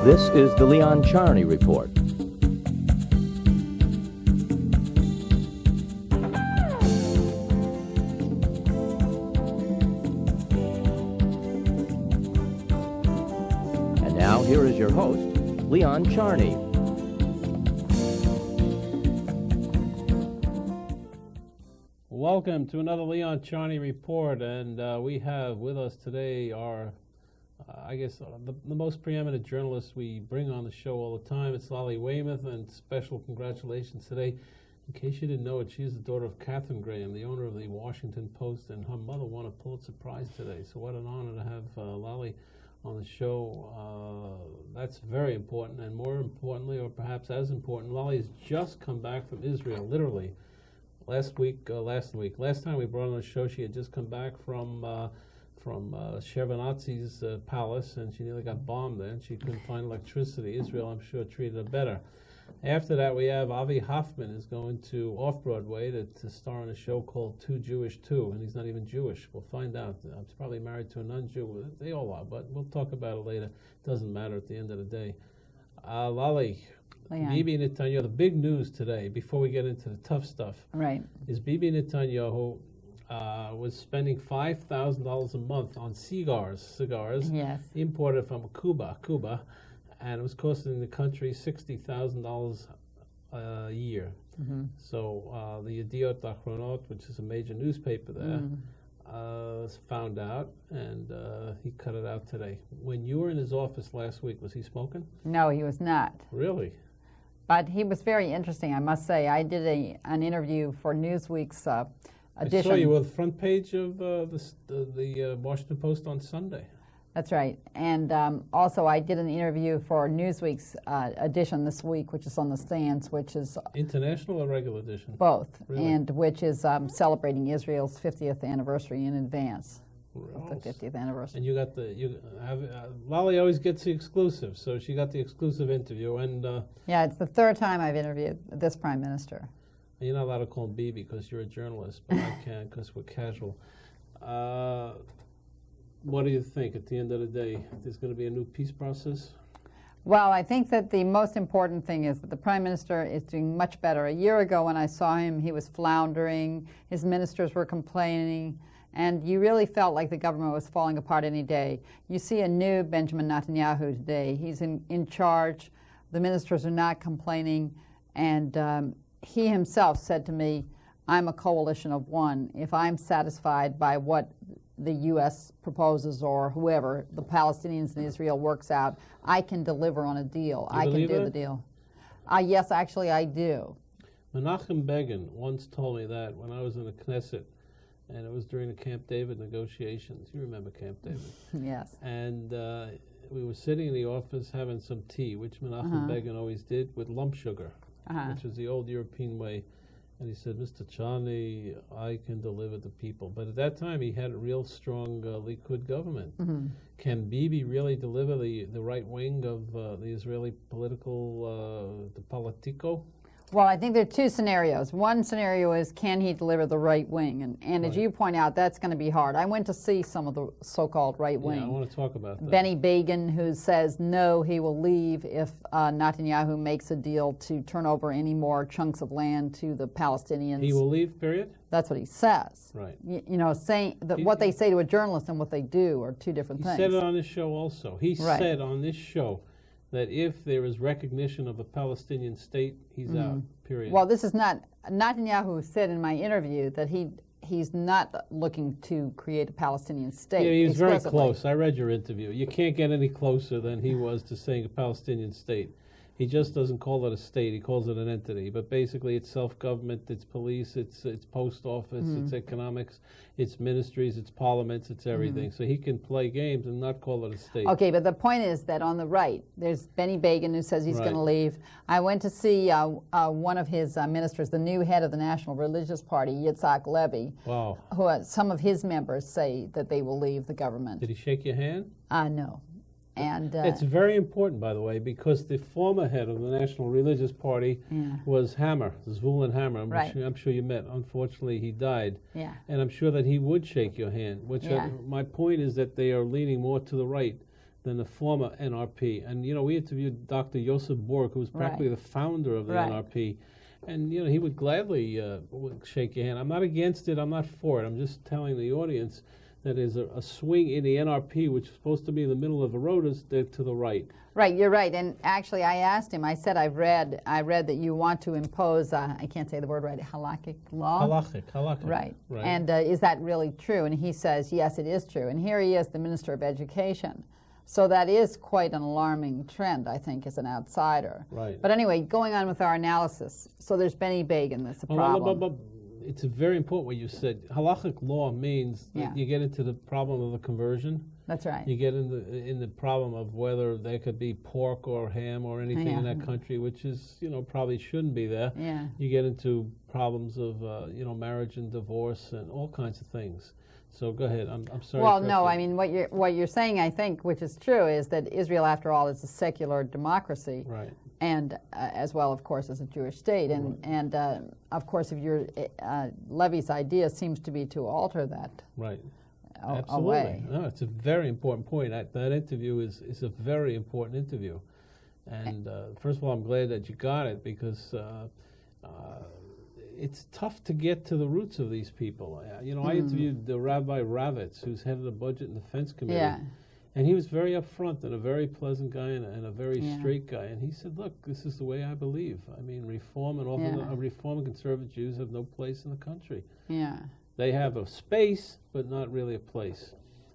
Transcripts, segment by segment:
This is the Leon Charney Report. And now, here is your host, Leon Charney. Welcome to another Leon Charney Report, and we have with us today our the most preeminent journalist we bring on the show all the time. It's Lally Weymouth, and special congratulations today. In case you didn't know it, she's the daughter of Catherine Graham, the owner of the Washington Post, and her mother won a Pulitzer Prize today. So what an honor to have Lally on the show. That's very important, and more importantly, or perhaps as important, Lally's just come back from Israel, literally. Last time we brought on the show, she had just come back from Shevardnadze's palace, and she nearly got bombed there, and she couldn't find electricity. Israel, I'm sure, treated her better. After that, we have Avi Hoffman is going to off-Broadway to star in a show called Too Jewish Too, and he's not even Jewish. We'll find out. He's probably married to a non-Jew. They all are, but we'll talk about it later. Doesn't matter at the end of the day. Lally, Bibi Netanyahu, the big news today, before we get into the tough stuff, is Bibi Netanyahu was spending $5,000 a month on cigars, imported from Cuba, and it was costing the country $60,000 a year. Mm-hmm. So the Yiddish, which is a major newspaper there, found out, and he cut it out today. When you were in his office last week, was he smoking? No, he was not. Really? But he was very interesting, I must say. I did an interview for Newsweek's edition. I saw you on the front page of the Washington Post on Sunday. That's right. And also I did an interview for Newsweek's edition this week, which is on the stands, which is... International or regular edition? Both. Really? And which is celebrating Israel's 50th anniversary in advance. The 50th anniversary. And you got Lally always gets the exclusive, so she got the exclusive interview. And yeah, it's the third time I've interviewed this prime minister. And you're not allowed to call him Bibi because you're a journalist, but I can because we're casual. What do you think at the end of the day? There's going to be a new peace process? Well, I think that the most important thing is that the Prime Minister is doing much better. A year ago when I saw him, he was floundering, his ministers were complaining, and you really felt like the government was falling apart any day. You see a new Benjamin Netanyahu today. He's in charge, the ministers are not complaining, and he himself said to me, I'm a coalition of one. If I'm satisfied by what the U.S. proposes or whoever, the Palestinians and Israel works out, I can deliver on a deal. I can do the deal. Yes, actually I do. Menachem Begin once told me that when I was in the Knesset, and it was during the Camp David negotiations. You remember Camp David? Yes. And we were sitting in the office having some tea, which Menachem Begin always did, with lump sugar, which was the old European way. And he said, Mr. Charney, I can deliver the people. But at that time, he had a real strong Likud government. Mm-hmm. Can Bibi really deliver the right wing of the Israeli political, the politico? Well, I think there are two scenarios. One scenario is, can he deliver the right wing? And as you point out, that's going to be hard. I went to see some of the so-called right wing. Yeah, I want to talk about that. Benny Begin, who says, no, he will leave if Netanyahu makes a deal to turn over any more chunks of land to the Palestinians. He will leave, period? That's what he says. Right. You know, saying that what they say to a journalist and what they do are two different things. He said it on this show also. He said on this show that if there is recognition of a Palestinian state, he's out, period. Well, this is not, Netanyahu said in my interview that he's not looking to create a Palestinian state. Yeah, he was very close. I read your interview. You can't get any closer than he was to saying a Palestinian state. He just doesn't call it a state. He calls it an entity. But basically, it's self-government, it's police, it's post office, it's economics, it's ministries, it's parliaments, it's everything. So he can play games and not call it a state. Okay, but the point is that on the right, there's Benny Begin who says he's going to leave. I went to see one of his ministers, the new head of the National Religious Party, Yitzhak Levy. Wow. Who some of his members say that they will leave the government. Did he shake your hand? No. And it's very important, by the way, because the former head of the National Religious Party was Hammer, Zvulun Hammer, which I'm sure you met. Unfortunately, he died. Yeah. And I'm sure that he would shake your hand, which my point is that they are leaning more to the right than the former NRP. And, we interviewed Dr. Yosef Borg, who was practically the founder of the NRP. And, he would gladly shake your hand. I'm not against it. I'm not for it. I'm just telling the audience that there's a swing in the NRP, which is supposed to be in the middle of the road, is to the right. Right, you're right. And actually, I asked him, I said, I read that you want to impose, I can't say the word right, halakhic law? Halakhic. Right. And is that really true? And he says, yes, it is true. And here he is, the Minister of Education. So that is quite an alarming trend, I think, as an outsider. Right. But anyway, going on with our analysis. So there's Benny Begin, that's a problem. It's very important what you said. Halakhic law means that you get into the problem of the conversion. That's right. You get in the problem of whether there could be pork or ham or anything in that country, which is, probably shouldn't be there. Yeah. You get into problems of, marriage and divorce and all kinds of things. So go ahead. I'm sorry. Well, no, I mean, what you're saying, I think, which is true, is that Israel, after all, is a secular democracy. Right. And as well, of course, as a Jewish state. And of course, if your Levy's idea seems to be to alter that. Right. Absolutely. Away. No, it's a very important point. That interview is a very important interview. And first of all, I'm glad that you got it, because it's tough to get to the roots of these people. I interviewed the Rabbi Ravitz, who's head of the Budget and Defense Committee. Yeah. And he was very upfront and a very pleasant guy and a very straight guy. And he said, look, this is the way I believe. I mean, reform and conservative Jews have no place in the country. Yeah. They have a space, but not really a place.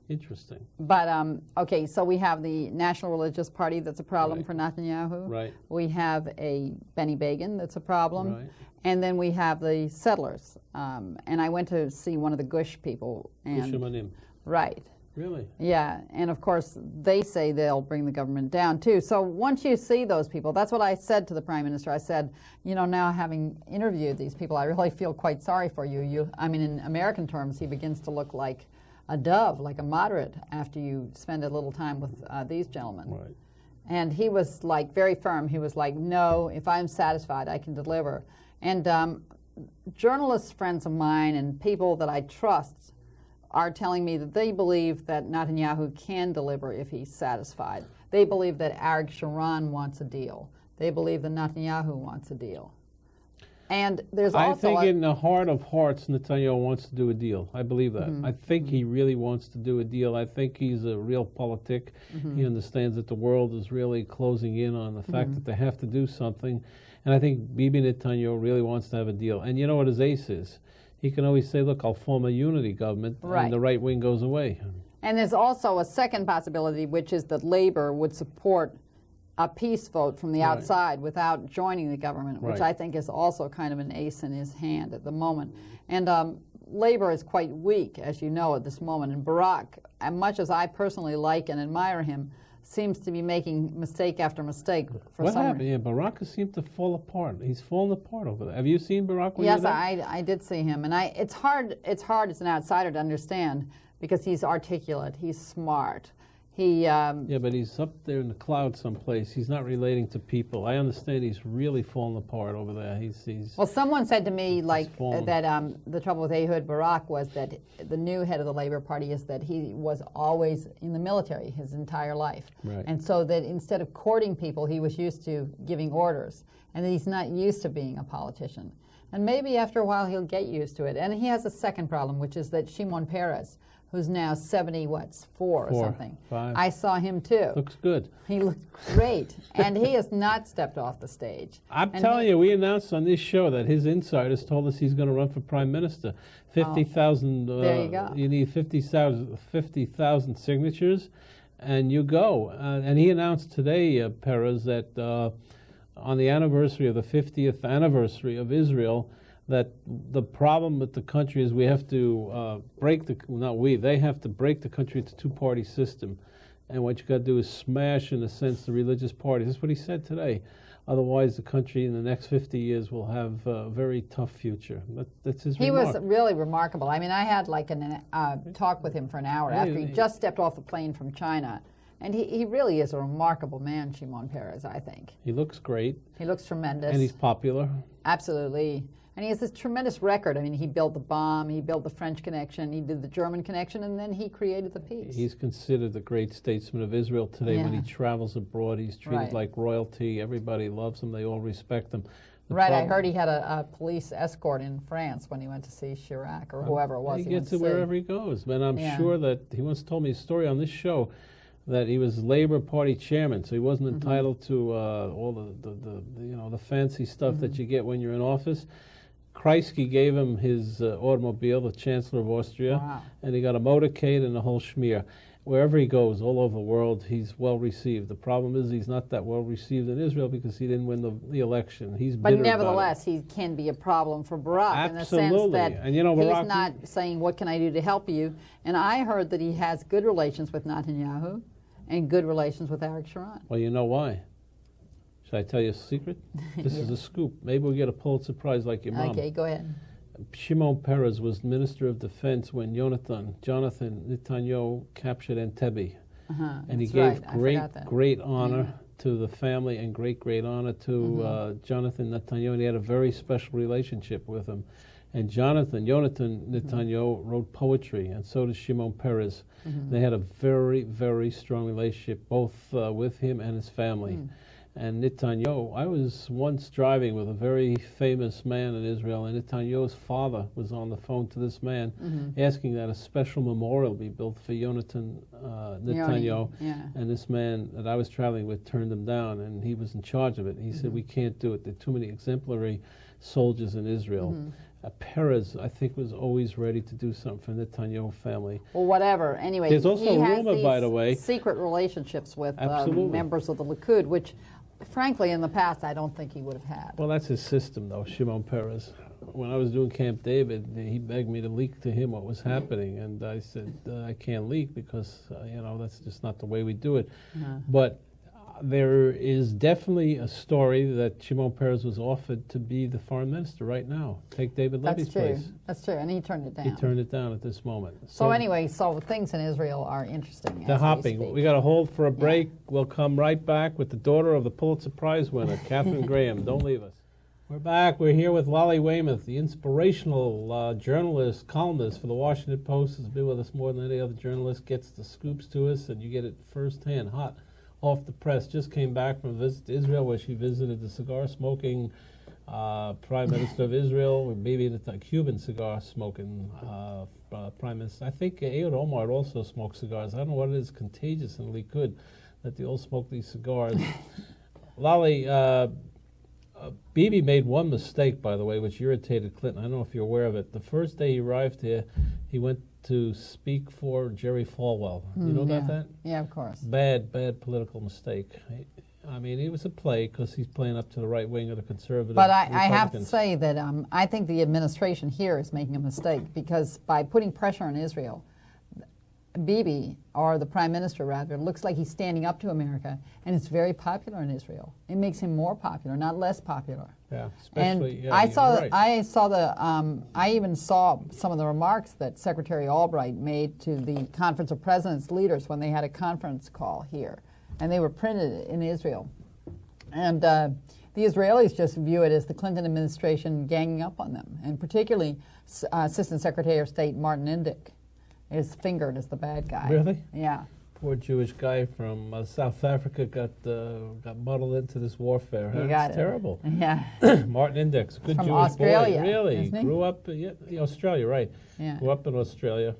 Interesting. But, okay, so we have the National Religious Party that's a problem for Netanyahu. Right. We have a Benny Begin that's a problem. Right. And then we have the settlers. And I went to see one of the Gush people. Gush. Right. Really? Yeah, and of course they say they'll bring the government down too. So once you see those people, that's what I said to the Prime Minister. I said, now having interviewed these people, I really feel quite sorry for you. I mean, in American terms, he begins to look like a dove, like a moderate, after you spend a little time with these gentlemen. Right. And he was like very firm. He was like, no, if I'm satisfied, I can deliver. And journalist friends of mine and people that I trust are telling me that they believe that Netanyahu can deliver if he's satisfied. They believe that Arik Sharon wants a deal. They believe that Netanyahu wants a deal. And there's also... I think in the heart of hearts, Netanyahu wants to do a deal. I believe that. I think he really wants to do a deal. I think he's a real politic. He understands that the world is really closing in on the fact that they have to do something. And I think Bibi Netanyahu really wants to have a deal. And you know what his ace is? He can always say, look, I'll form a unity government, and the right wing goes away. And there's also a second possibility, which is that Labor would support a peace vote from the outside without joining the government, which I think is also kind of an ace in his hand at the moment. And Labor is quite weak, as you know, at this moment. And Barak, as much as I personally like and admire him, seems to be making mistake after mistake for what some happened? Yeah, Barak seemed to fall apart. He's fallen apart over there. Have you seen Barak? Yes, I did see him, and it's hard as an outsider to understand because he's articulate, he's smart. But he's up there in the clouds someplace. He's not relating to people. I understand he's really fallen apart over there. Well, someone said to me that the trouble with Ehud Barak was that the new head of the Labor Party is that he was always in the military his entire life. Right. And so that instead of courting people, he was used to giving orders. And that he's not used to being a politician. And maybe after a while he'll get used to it. And he has a second problem, which is that Shimon Peres, who's now 74 or something. 5. I saw him too. Looks good. He looked great. And he has not stepped off the stage. I'm telling you, we announced on this show that his insiders told us he's going to run for prime minister. 50,000. There you go. You need 50,000 signatures, and you go. And he announced today, Peres, that on the anniversary of the 50th anniversary of Israel, that the problem with the country is we have to they have to break the country into two-party system. And what you got to do is smash, in a sense, the religious parties. That's what he said today. Otherwise, the country in the next 50 years will have a very tough future. That's his remark. He was really remarkable. I mean, I had like a talk with him for an hour after he just stepped off the plane from China. And he really is a remarkable man, Shimon Peres, I think. He looks great. He looks tremendous. And he's popular. Absolutely. And he has this tremendous record. I mean, he built the bomb, he built the French connection, he did the German connection, and then he created the peace. He's considered the great statesman of Israel today. When he travels abroad, he's treated like royalty. Everybody loves him. They all respect him. I heard he had a police escort in France when he went to see Chirac or whoever it was. He gets it wherever he goes. And I'm sure that he once told me a story on this show that he was Labor Party chairman, so he wasn't entitled to all the fancy stuff that you get when you're in office. Kreisky gave him his automobile, the Chancellor of Austria, and he got a motorcade and the whole schmear. Wherever he goes, all over the world, he's well received. The problem is he's not that well received in Israel because he didn't win the election. He's bitter But nevertheless, he can be a problem for Barack in the sense that and Barack, he's not saying, what can I do to help you? And I heard that he has good relations with Netanyahu and good relations with Aric Sharon. Well, you know why? Should I tell you a secret? This is a scoop. Maybe we'll get a Pulitzer Prize like your mom. Okay, go ahead. Shimon Peres was Minister of Defense when Jonathan Netanyahu captured Entebbe. And he gave great honor to the family and great honor to Jonathan Netanyahu. And he had a very special relationship with him. And Jonathan Netanyahu wrote poetry, and so did Shimon Peres. They had a very, very strong relationship, both with him and his family. And Netanyahu, I was once driving with a very famous man in Israel, and Netanyahu's father was on the phone to this man asking that a special memorial be built for Jonathan Netanyahu. And this man that I was traveling with turned him down, and he was in charge of it. He said, we can't do it. There are too many exemplary soldiers in Israel. Peres, I think, was always ready to do something for the Netanyahu family. Well, whatever. Anyway, there's also a rumor, by the way, secret relationships with members of the Likud, which, frankly, in the past, I don't think he would have had. Well, that's his system, though, Shimon Peres. When I was doing Camp David, he begged me to leak to him what was happening, and I said, I can't leak because, that's just not the way we do it. But there is definitely a story that Shimon Peres was offered to be the foreign minister right now. Take David Levy's place. That's true, and he turned it down. He turned it down at this moment. So anyway, things in Israel are interesting. They're hopping. We got to hold for a break. We'll come right back with the daughter of the Pulitzer Prize winner, Katharine Graham. Don't leave us. We're back. We're here with Lally Weymouth, the inspirational journalist, columnist for the Washington Post. Has been with us more than any other journalist. Gets the scoops to us, and you get it firsthand, hot off the press. Just came back from a visit to Israel where she visited the cigar-smoking Prime Minister of Israel, maybe the Cuban cigar-smoking Prime Minister. I think Ehud Olmert also smoked cigars. I don't know what it is contagious in Likud that they all smoke these cigars. Lally, Bibi made one mistake, by the way, which irritated Clinton. I don't know if you're aware of it. The first day he arrived here, he went to speak for Jerry Falwell. You know about that? Yeah, of course. Bad political mistake. I mean, it was a play because he's playing up to the right wing of the conservative But I have to say that I think the administration here is making a mistake because by putting pressure on Israel, Bibi, or the prime minister rather, looks like he's standing up to America, and it's very popular in Israel. It makes him more popular, not less popular. Yeah, especially. And I even saw some of the remarks that Secretary Albright made to the Conference of Presidents leaders when they had a conference call here, and they were printed in Israel. And the Israelis just view it as the Clinton administration ganging up on them, and particularly Assistant Secretary of State Martin Indyk is fingered as the bad guy. Really? Yeah. Poor Jewish guy from South Africa got muddled into this warfare. Huh? It's terrible. Yeah. Martin Indyk, good from Jewish Australia, boy. Really? Grew up Australia, right. Yeah. Grew up in Australia.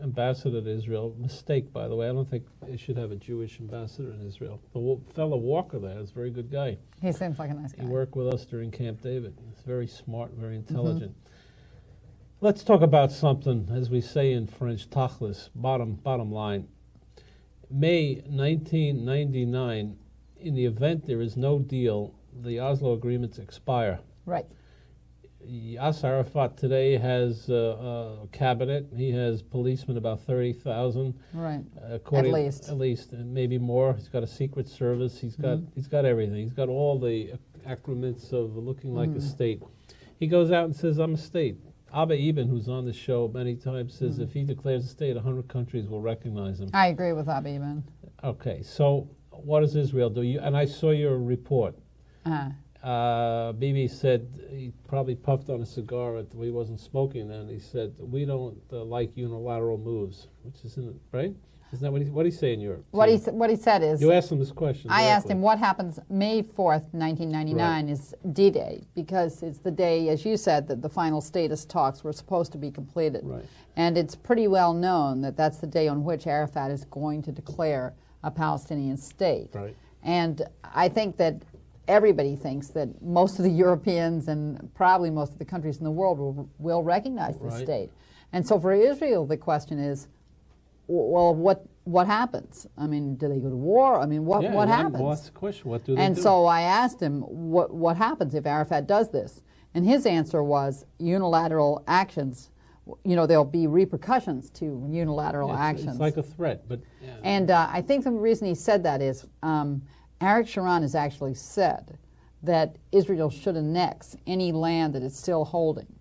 Ambassador to Israel. Mistake, by the way. I don't think they should have a Jewish ambassador in Israel. The fellow Walker there is a very good guy. He seems like a nice guy. He worked with us during Camp David. He's very smart, very intelligent. Let's talk about something, as we say in French, tachlis, bottom line. May 1999, in the event there is no deal, the Oslo agreements expire. Right. Yasser Arafat today has a cabinet. He has policemen, about 30,000. Right. At least, and maybe more. He's got a secret service. He's got everything. He's got all the accoutrements of looking like a state. He goes out and says, I'm a state. Abba Eben, who's on the show many times, says if he declares a state, 100 countries will recognize him. I agree with Abba Eben. Okay, so what does Israel do? And I saw your report. Bibi said he probably puffed on a cigar. He wasn't smoking then. He said, we don't like unilateral moves, which isn't right? Isn't that what he's saying in Europe? What he said is... You asked him this question. I asked him what happens May 4th, 1999 is D-Day, because it's the day, as you said, that the final status talks were supposed to be completed. Right. And it's pretty well known that that's the day on which Arafat is going to declare a Palestinian state. Right. And I think that everybody thinks that most of the Europeans and probably most of the countries in the world will recognize this state. And so for Israel, the question is, well, what happens? I mean, do they go to war? I mean, what happens? Well, that's the question. What do they do? And so I asked him, what happens if Arafat does this? And his answer was unilateral actions. You know, there'll be repercussions to unilateral actions. It's like a threat, but... Yeah. And I think the reason he said that is Aric Sharon has actually said that Israel should annex any land that it's still holding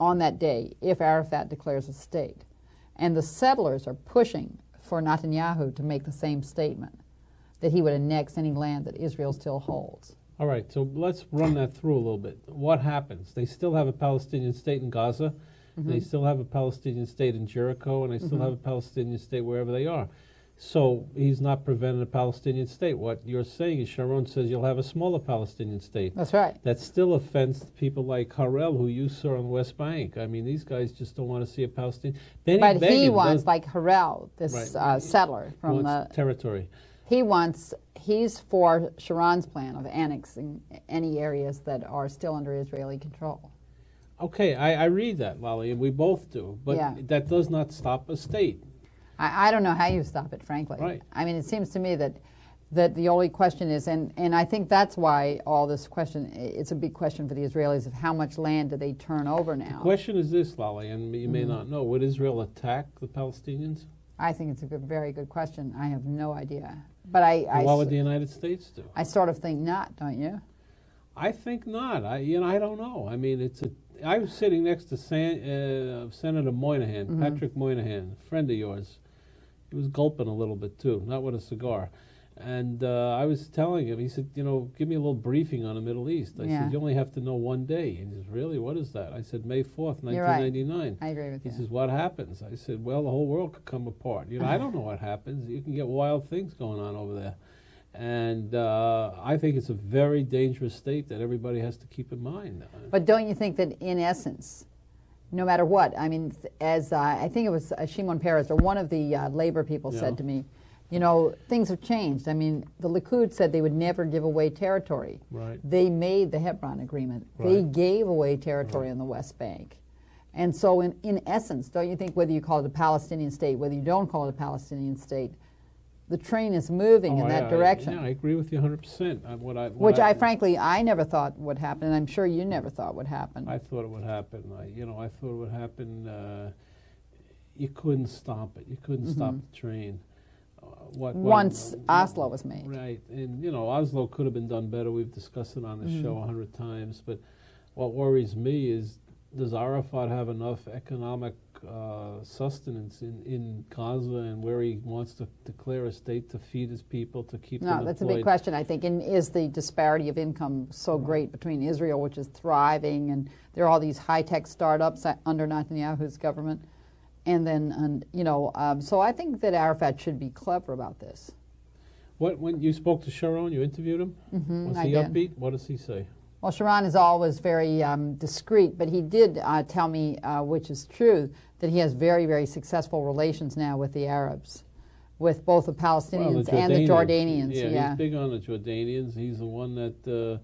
on that day if Arafat declares a state. And the settlers are pushing for Netanyahu to make the same statement, that he would annex any land that Israel still holds. All right, so let's run that through a little bit. What happens? They still have a Palestinian state in Gaza, and they still have a Palestinian state in Jericho, and they still have a Palestinian state wherever they are. So he's not preventing a Palestinian state. What you're saying is Sharon says you'll have a smaller Palestinian state. That's right. That still offends people like Harel, who you saw on the West Bank. I mean, these guys just don't want to see a Palestinian. But he wants, like Harel, this settler from the territory. He's for Sharon's plan of annexing any areas that are still under Israeli control. Okay, I read that, Lally, and we both do. But that does not stop a state. I don't know how you stop it, frankly. Right. I mean, it seems to me that the only question is, and I think that's why all this question, it's a big question for the Israelis of how much land do they turn over now. The question is this, Lally, and you may not know, would Israel attack the Palestinians? I think it's a very good question. I have no idea. But what would the United States do? I sort of think not, don't you? I think not. I don't know. I mean, I was sitting next to Senator Moynihan, Patrick Moynihan, a friend of yours. He was gulping a little bit too, not with a cigar. And I was telling him, he said, give me a little briefing on the Middle East. I said, you only have to know one day. And he says, really, what is that? I said, May 4th, 1999. Right. I agree with you. He says, what happens? I said, well, the whole world could come apart. I don't know what happens. You can get wild things going on over there. And I think it's a very dangerous state that everybody has to keep in mind. But don't you think that in essence, no matter what, I mean, as I think it was Shimon Peres or one of the labor people said to me, things have changed. I mean, the Likud said they would never give away territory. Right. They made the Hebron Agreement. Right. They gave away territory on the West Bank. And so in essence, don't you think whether you call it a Palestinian state, whether you don't call it a Palestinian state, the train is moving in that direction? I agree with you 100%. Which frankly, I never thought would happen, and I'm sure you never thought would happen. I thought it would happen. I thought it would happen. You couldn't stop it. You couldn't stop the train. Once Oslo was made. Right. And, Oslo could have been done better. We've discussed it on the show 100 times. But what worries me is, does Arafat have enough economic sustenance in Gaza and where he wants to declare a state to feed his people, to keep them employed? No, that's a big question, I think. And is the disparity of income so great between Israel, which is thriving, and there are all these high-tech startups under Netanyahu's government, and then, so I think that Arafat should be clever about this. When you spoke to Sharon, you interviewed him? Was he upbeat? What does he say? Well, Sharon is always very discreet, but he did tell me, which is true, that he has very, very successful relations now with the Arabs, with both the Palestinians and the Jordanians. Yeah, he's big on the Jordanians. He's the one that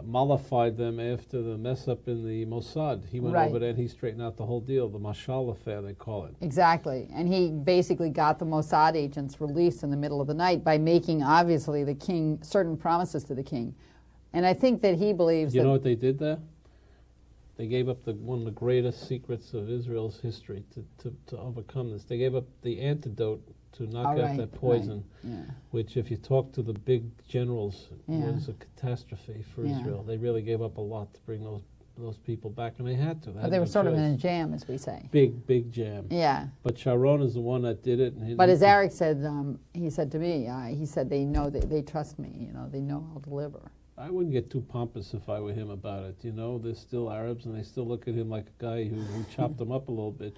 mollified them after the mess up in the Mossad. He went over there and he straightened out the whole deal, the Mashal affair, they call it. Exactly. And he basically got the Mossad agents released in the middle of the night by making, obviously, the king certain promises to the king. And I think that he believes You know what they did there? They gave up one of the greatest secrets of Israel's history to overcome this. They gave up the antidote to knock out that poison, which if you talk to the big generals, was a catastrophe for Israel. They really gave up a lot to bring those people back, and they had to. They were sort of in a jam, as we say. Big jam. Yeah. But Sharon is the one that did it. But as Aric said, he said to me, he said they know, they trust me, they know I'll deliver. I wouldn't get too pompous if I were him about it. You know, they're still Arabs, and they still look at him like a guy who chopped them up a little bit.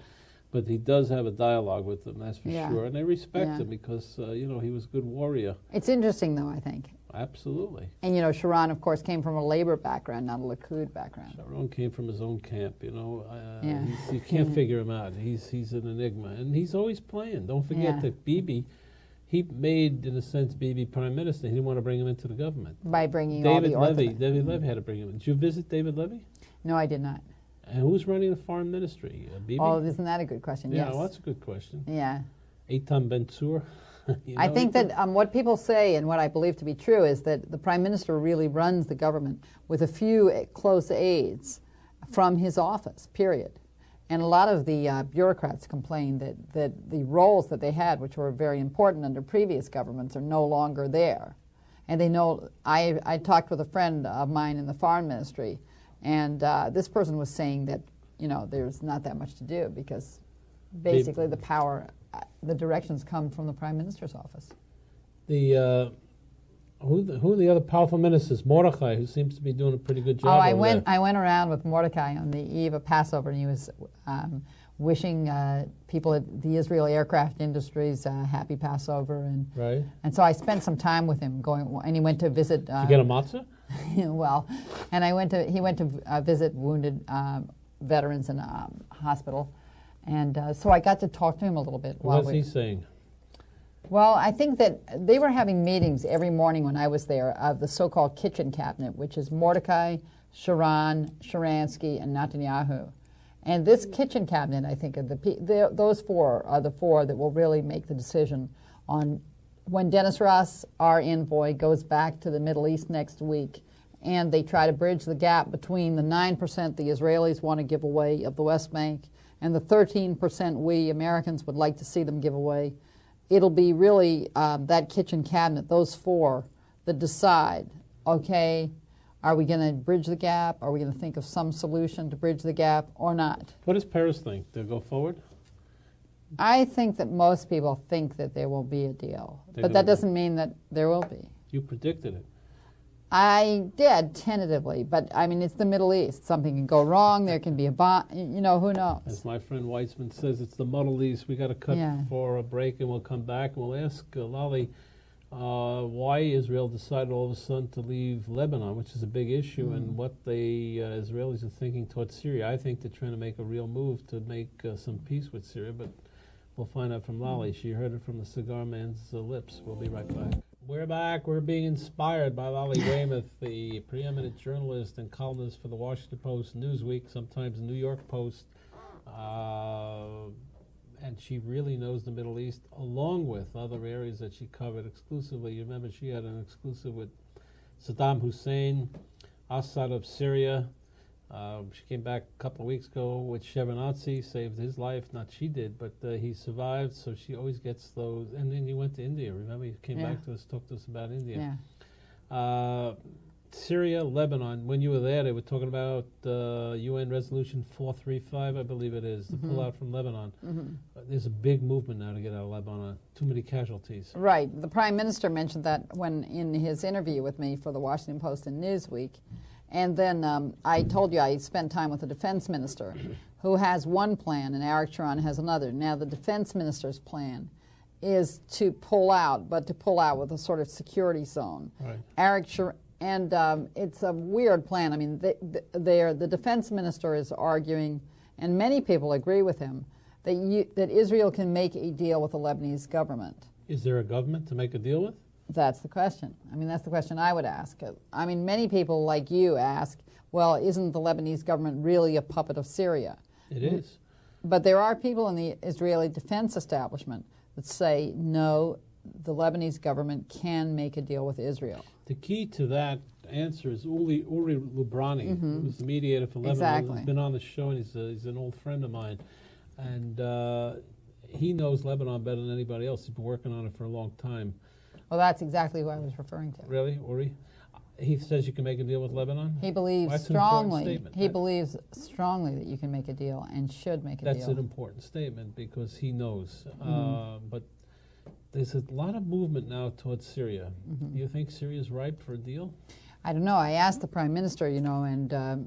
But he does have a dialogue with them, that's for sure. And they respect him because, you know, he was a good warrior. It's interesting, though, I think. Absolutely. And, you know, Sharon, of course, came from a labor background, not a Likud background. Sharon came from his own camp, you know. You can't figure him out. He's an enigma. And he's always playing. Don't forget that Bibi, he made, in a sense, Bibi prime minister. He didn't want to bring him into the government. By bringing all the Orthodox. David Levy had to bring him in. Did you visit David Levy? No, I did not. And who's running the foreign ministry? Bibi? Oh, isn't that a good question? Yeah, yes. well, that's a good question. Yeah. Eitan Ben-Tzur. I think that what people say, and what I believe to be true, is that the prime minister really runs the government with a few close aides from his office, period. And a lot of the bureaucrats complain that the roles that they had, which were very important under previous governments, are no longer there. And they know, I talked with a friend of mine in the foreign ministry, and this person was saying that, you know, there's not that much to do because basically the power, the directions come from the prime minister's office. Who are the other powerful ministers? Mordechai, who seems to be doing a pretty good job. I went around with Mordechai on the eve of Passover, and he was wishing people at the Israel aircraft industries happy Passover, and so I spent some time with him and he went to visit. Did you get a matzah? Well, and he went to visit wounded veterans in a hospital, and so I got to talk to him a little bit. What was he saying? Well, I think that they were having meetings every morning when I was there of the so-called kitchen cabinet, which is Mordechai, Sharon, Sharansky, and Netanyahu. And this kitchen cabinet, I think, those four are the four that will really make the decision on when Dennis Ross, our envoy, goes back to the Middle East next week, and they try to bridge the gap between the 9% the Israelis want to give away of the West Bank and the 13% we Americans would like to see them give away. It'll be really that kitchen cabinet, those four, that decide, okay, are we going to bridge the gap? Are we going to think of some solution to bridge the gap or not? What does Paris think? They'll go forward? I think that most people think that there will be a deal. But that doesn't mean that there will be. You predicted it. I did, tentatively. But, I mean, it's the Middle East. Something can go wrong. There can be a bomb. You know, who knows? As my friend Weitzman says, it's the Middle East. We got to cut for a break, and we'll come back. And we'll ask Lally why Israel decided all of a sudden to leave Lebanon, which is a big issue, and what the Israelis are thinking towards Syria. I think they're trying to make a real move to make some peace with Syria, but we'll find out from Lally. She heard it from the cigar man's lips. We'll be right back. We're back. We're being inspired by Lally Weymouth, the preeminent journalist and columnist for the Washington Post, Newsweek, sometimes the New York Post. And she really knows the Middle East, along with other areas that she covered exclusively. You remember she had an exclusive with Saddam Hussein, Assad of Syria. She came back a couple of weeks ago with Shevardnadze, saved his life. Not she did, but he survived, so she always gets those. And then he went to India. Remember, he came back to us, talked to us about India. Syria, Lebanon. When you were there, they were talking about UN Resolution 435, I believe it is, the pullout from Lebanon. There's a big movement now to get out of Lebanon. Too many casualties. Right. The Prime Minister mentioned that when in his interview with me for the Washington Post and Newsweek. And then I told you I spent time with the defense minister who has one plan and Eric Sharon has another. Now the defense minister's plan is to pull out, but to pull out with a sort of security zone. Right. Eric Sharon, and it's a weird plan. I mean, the defense minister is arguing, and many people agree with him, that Israel can make a deal with the Lebanese government. Is there a government to make a deal with? That's the question. I mean, that's the question I would ask. I mean, many people like you ask, well, isn't the Lebanese government really a puppet of Syria? It is. But there are people in the Israeli defense establishment that say, no, the Lebanese government can make a deal with Israel. The key to that answer is Uri Lubrani, who's the mediator for Lebanon. Exactly. He's been on the show, and he's an old friend of mine. And he knows Lebanon better than anybody else. He's been working on it for a long time. Well, that's exactly who I was referring to. Really, Uri? He says you can make a deal with Lebanon? He believes That's strongly. An important statement. He believes strongly that you can make a deal and should make a deal. That's an important statement because he knows. But there's a lot of movement now towards Syria. Do you think Syria is ripe for a deal? I don't know. I asked the prime minister, and I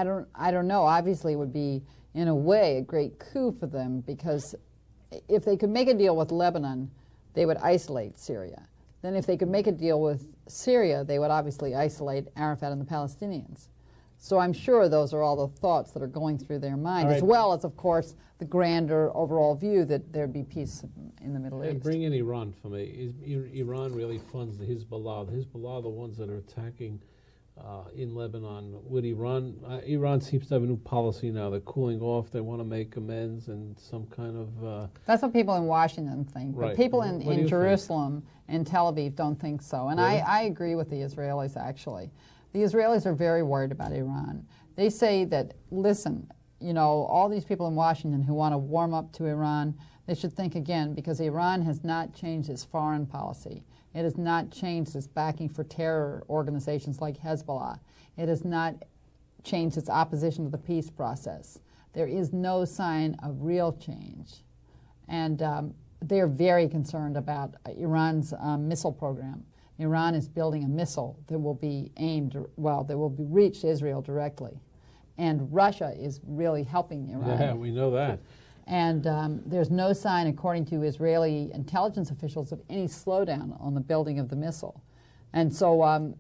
don't know. Obviously, it would be in a way a great coup for them, because if they could make a deal with Lebanon, they would isolate Syria. Then if they could make a deal with Syria, they would obviously isolate Arafat and the Palestinians. So I'm sure those are all the thoughts that are going through their mind, as well as, of course, the grander overall view that there'd be peace in the Middle East. Bring in Iran for me. Iran really funds the Hezbollah. The Hezbollah are the ones that are attacking in Lebanon. With Iran, Iran seems to have a new policy now. They're cooling off. They want to make amends and some kind of... That's what people in Washington think. Right. But people in Jerusalem think? and Tel Aviv don't think so. And Really? I agree with the Israelis, actually. The Israelis are very worried about Iran. They say that, listen, all these people in Washington who want to warm up to Iran, they should think again, because Iran has not changed its foreign policy. It has not changed its backing for terror organizations like Hezbollah. It has not changed its opposition to the peace process. There is no sign of real change. And they're very concerned about Iran's missile program. Iran is building a missile that will be reach Israel directly. And Russia is really helping Iran. Yeah, we know that. And there's no sign, according to Israeli intelligence officials, of any slowdown on the building of the missile. And so,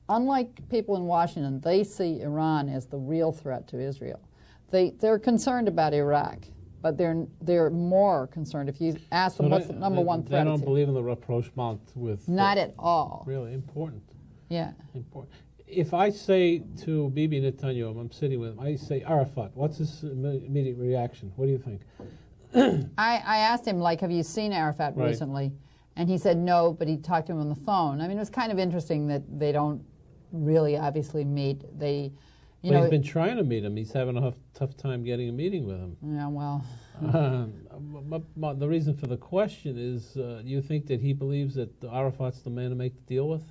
unlike people in Washington, they see Iran as the real threat to Israel. They're concerned about Iraq, but they're more concerned. If you ask them what's the number one threat, they don't believe in the rapprochement with... Not at all. Really important. Yeah. Important. If I say to Bibi Netanyahu, I'm sitting with him, I say, Arafat, what's his immediate reaction? What do you think? I asked him, have you seen Arafat recently? And he said no, but he talked to him on the phone. I mean, it was kind of interesting that they don't really obviously meet. He's been trying to meet him. He's having a tough time getting a meeting with him. Yeah, well. The reason for the question is, do you think that he believes that Arafat's the man to make the deal with?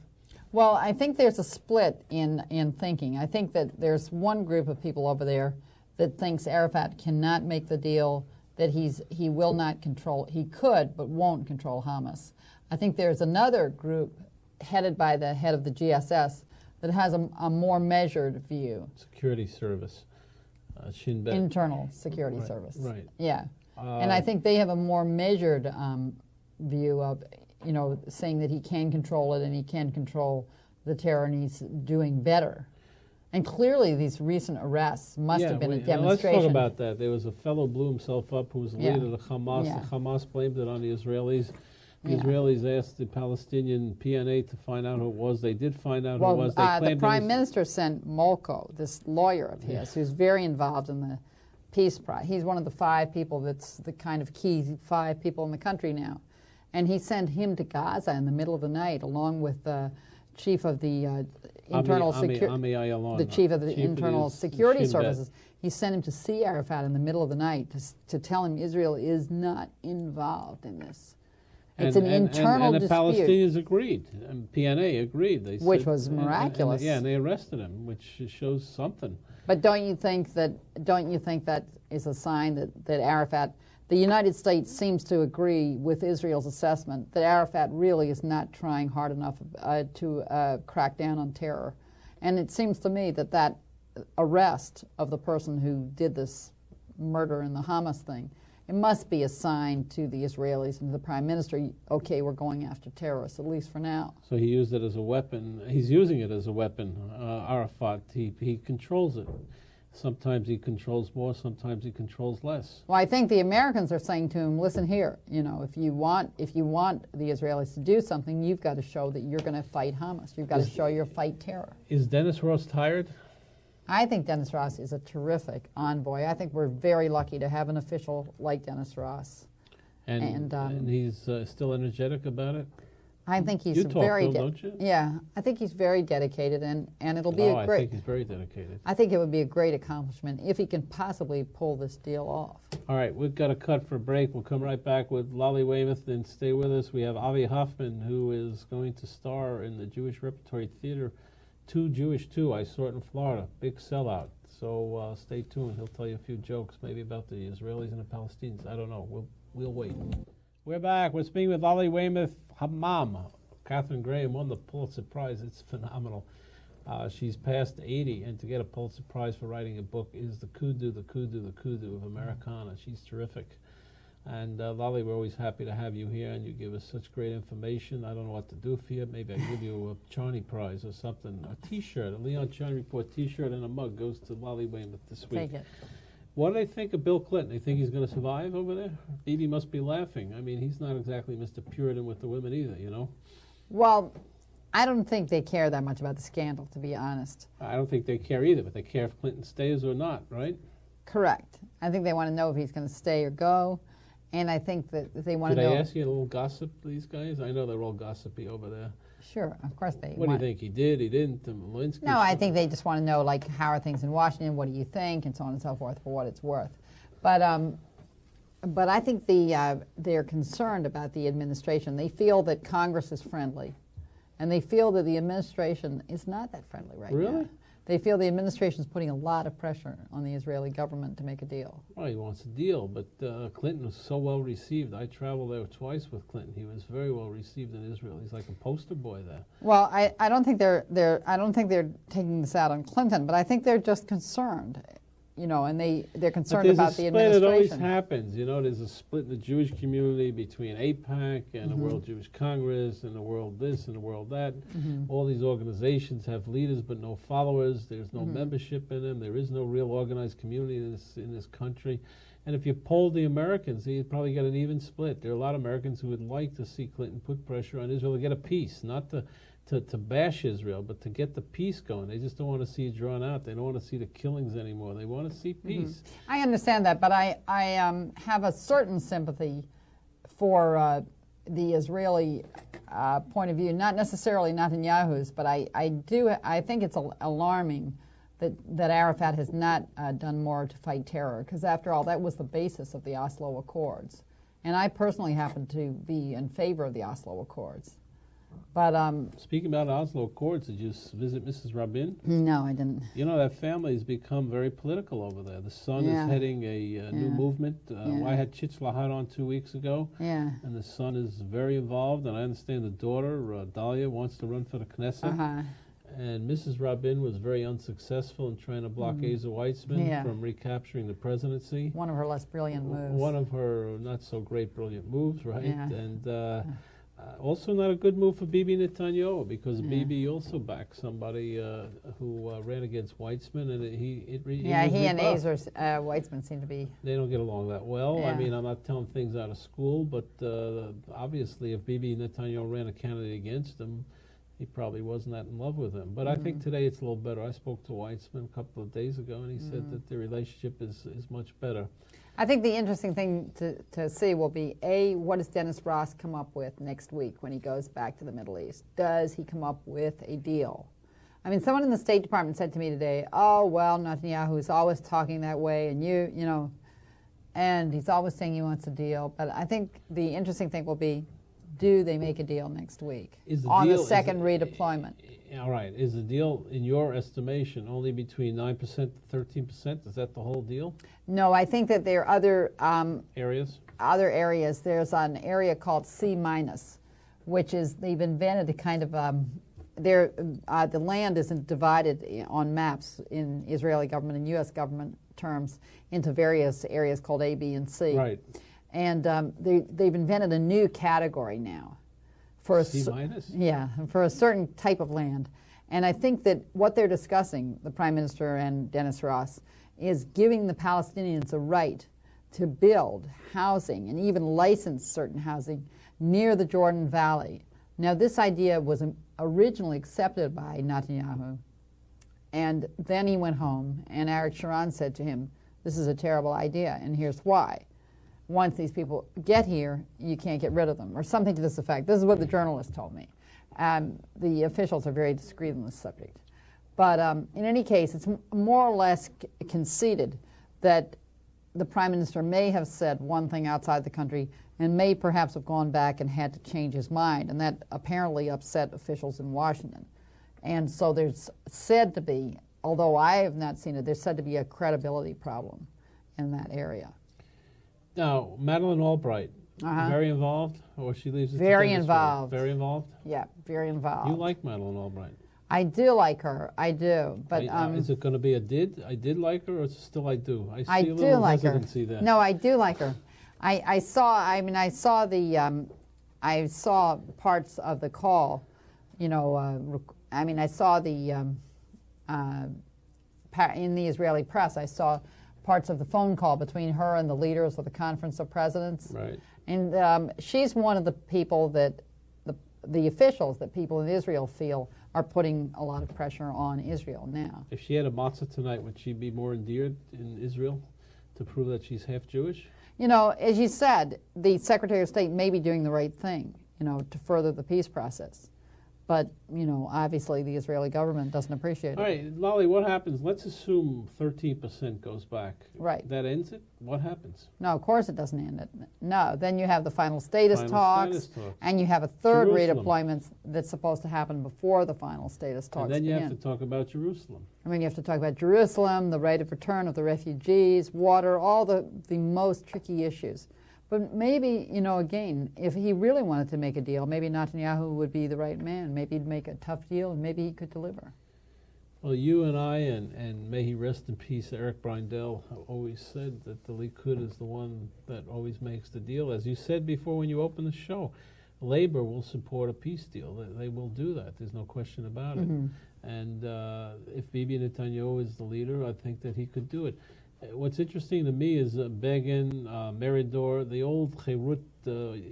Well, I think there's a split in thinking. I think that there's one group of people over there that thinks Arafat cannot make the deal, that he will not control. He could, but won't control Hamas. I think there's another group headed by the head of the GSS that has a more measured view. Security service. Shin Bet. Internal security service. Right. Yeah. And I think they have a more measured view of, saying that he can control it and he can control the terror and he's doing better. And clearly these recent arrests must have been a demonstration. Let's talk about that. There was a fellow blew himself up who was the leader of the Hamas. Yeah. The Hamas blamed it on the Israelis. The Israelis asked the Palestinian PNA to find out who it was. They did find out who it was. The prime minister sent Molko, this lawyer of his, who's very involved in the peace process. He's one of the 5 people that's the kind of key 5 people in the country now. And he sent him to Gaza in the middle of the night, along with the chief of the internal security services. He sent him to see Arafat in the middle of the night to tell him Israel is not involved in this. It's an internal dispute. And the Palestinians agreed, and PNA agreed. They which said, was miraculous. And they arrested him, which shows something. But don't you think that is a sign that Arafat, the United States seems to agree with Israel's assessment that Arafat really is not trying hard enough to crack down on terror. And it seems to me that arrest of the person who did this murder in the Hamas thing, it must be a sign to the Israelis and to the prime minister, okay, we're going after terrorists, at least for now. So he used it as a weapon. He's using it as a weapon, Arafat. He controls it. Sometimes he controls more, sometimes he controls less. Well, I think the Americans are saying to him, listen here, if you want the Israelis to do something, you've got to show that you're going to fight Hamas. You've got to show you fight terror. Is Dennis Ross tired? I think Dennis Ross is a terrific envoy. I think we're very lucky to have an official like Dennis Ross. And he's still energetic about it? I think he's you talk to him, don't you? Yeah, I think he's very dedicated, and it'll be I think he's very dedicated. I think it would be a great accomplishment if he can possibly pull this deal off. All right, we've got a cut for a break. We'll come right back with Lally Weymouth, and stay with us. We have Avi Hoffman, who is going to star in the Jewish Repertory Theater, 2 Jewish 2. I saw it in Florida, big sellout. So stay tuned. He'll tell you a few jokes, maybe about the Israelis and the Palestinians. I don't know. We'll wait. We're back. We're speaking with Lally Weymouth, Hammam, Catherine Graham won the Pulitzer Prize. It's phenomenal. She's past 80, and to get a Pulitzer Prize for writing a book is the kudu of Americana. She's terrific. And Lally, we're always happy to have you here, and you give us such great information. I don't know what to do for you. Maybe I give you a Charney Prize or something. A T-shirt, a Leon Charney Report T-shirt and a mug goes to Lally Weymouth this week. Take it. What do they think of Bill Clinton? They think he's going to survive over there? Bibi must be laughing. I mean, he's not exactly Mr. Puritan with the women either, you know? Well, I don't think they care that much about the scandal, to be honest. I don't think they care either, but they care if Clinton stays or not, right? Correct. I think they want to know if he's going to stay or go. And I think that they want to know. Did I ask you a little gossip, these guys? I know they're all gossipy over there. Sure, of course they What do you think? He did, he didn't? Lewinsky? No, I think they just want to know, like, how are things in Washington? What do you think? And so on and so forth, for what it's worth. But I think they're concerned about the administration. They feel that Congress is friendly. And they feel that the administration is not that friendly right now. Really? They feel the administration is putting a lot of pressure on the Israeli government to make a deal. Well, he wants a deal, but Clinton was so well received. I traveled there twice with Clinton. He was very well received in Israel. He's like a poster boy there. Well, I don't think they're taking this out on Clinton, but I think they're just concerned. You know, and they're concerned about the administration. It always happens. You know, there's a split in the Jewish community between AIPAC and the World Jewish Congress and the World this and the World that. All these organizations have leaders but no followers. There's no membership in them. There is no real organized community in this country. And if you polled the Americans, you'd probably get an even split. There are a lot of Americans who would like to see Clinton put pressure on Israel to get a peace, not to bash Israel, but to get the peace going. They just don't want to see it drawn out. They don't want to see the killings anymore. They want to see peace. I understand that, but I have a certain sympathy for the Israeli point of view, not necessarily Netanyahu's, but I think it's alarming that Arafat has not done more to fight terror, because after all, that was the basis of the Oslo Accords. And I personally happen to be in favor of the Oslo Accords. But speaking about Oslo Accords, did you visit Mrs. Rabin? No, I didn't. You know, that family has become very political over there. The son is heading a new movement. I had Chitz Lahad on 2 weeks ago, and the son is very involved, and I understand the daughter, Dalia, wants to run for the Knesset. And Mrs. Rabin was very unsuccessful in trying to block Asa Weitzman from recapturing the presidency. One of her less brilliant moves. One of her not so great brilliant moves, right? And also not a good move for Bibi Netanyahu, because Bibi also backed somebody who ran against Weitzman, and he and Asa Weitzman seem to be... They don't get along that well. I mean, I'm not telling things out of school, but obviously if Bibi Netanyahu ran a candidate against him, he probably wasn't that in love with him. But I think today it's a little better. I spoke to Weitzman a couple of days ago, and he said that the relationship is much better. I think the interesting thing to see will be, A, what does Dennis Ross come up with next week when he goes back to the Middle East? Does he come up with a deal? I mean, someone in the State Department said to me today, oh, well, Netanyahu is always talking that way, and you know, and he's always saying he wants a deal. But I think the interesting thing will be, do they make a deal next week on the second redeployment? All right. Is the deal, in your estimation, only between 9% to 13%? Is that the whole deal? No, I think that there are other areas. Other areas. There's an area called C-, which is, they've invented a kind of the land isn't divided on maps in Israeli government and U.S. government terms into various areas called A, B, and C. Right. And they've invented a new category now. For C-? For a certain type of land. And I think that what they're discussing, the Prime Minister and Dennis Ross, is giving the Palestinians a right to build housing and even license certain housing near the Jordan Valley. Now, this idea was originally accepted by Netanyahu, and then he went home, and Aric Sharon said to him, this is a terrible idea, and here's why. Once these people get here, you can't get rid of them, or something to this effect. This is what the journalist told me. The officials are very discreet on this subject. But in any case, it's more or less conceded that the Prime Minister may have said one thing outside the country and may perhaps have gone back and had to change his mind, and that apparently upset officials in Washington. And so there's said to be, although I have not seen it, there's said to be a credibility problem in that area. Now, Madeleine Albright Very involved, or she leaves it Very to Dennis involved. Very involved? Yeah, very involved. You like Madeleine Albright. I do like her. I do. But is it going to be a did? I did like her, or is it still I do? I see I a do little like her. hesitancy there. No, I do like her. I saw parts of the call, you know, I saw the, in the Israeli press, I saw parts of the phone call between her and the leaders of the Conference of Presidents. Right. And she's one of the people that, the officials that people in Israel feel are putting a lot of pressure on Israel now. If she had a matzah tonight, would she be more endeared in Israel to prove that she's half Jewish? You know, as you said, the Secretary of State may be doing the right thing, you know, to further the peace process. But, you know, obviously the Israeli government doesn't appreciate it. All right, Lally, what happens? Let's assume 13% goes back. Right. That ends it? What happens? No, of course it doesn't end it. No, then you have the final status talks, talks. and you have a third Jerusalem. redeployment that's supposed to happen before the final status talks And then you begin. have to talk about Jerusalem. I mean, you have to talk about Jerusalem, the right of return of the refugees, water, all the most tricky issues. But maybe, you know, again, if he really wanted to make a deal, maybe Netanyahu would be the right man. Maybe he'd make a tough deal, and maybe he could deliver. Well, you and I, and may he rest in peace, Eric Brindell, have always said that the Likud is the one that always makes the deal. As you said before when you opened the show, Labor will support a peace deal. They will do that. There's no question about it. And if Bibi Netanyahu is the leader, I think that he could do it. What's interesting to me is Begin, Meridor, the old Cherut